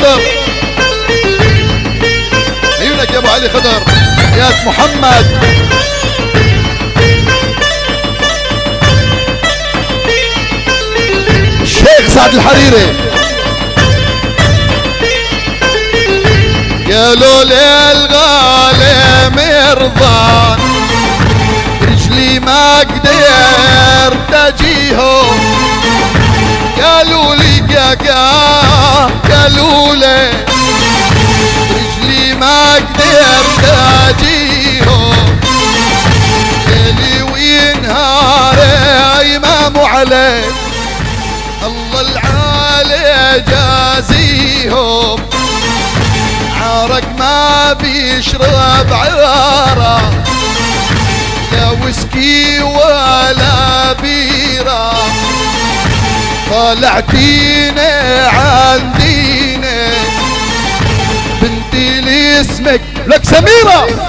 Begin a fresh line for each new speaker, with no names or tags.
خضر، عيونك يا ابو علي خضر، يا محمد. الشيخ سعد الحريري، قالوا لي الغالي مرضان، رجلي ما قدرت اجيهم، قالوا لي قالوا لي رجلي ما قدرت اجيهم، ليلي ونهاري امام علي، الله العالي جازيهم، عارق ما بيشرب عراره، لا ويسكي ولا بيره، طلعتيني عن ديني، بنتي اللي اسمك لك سميرة،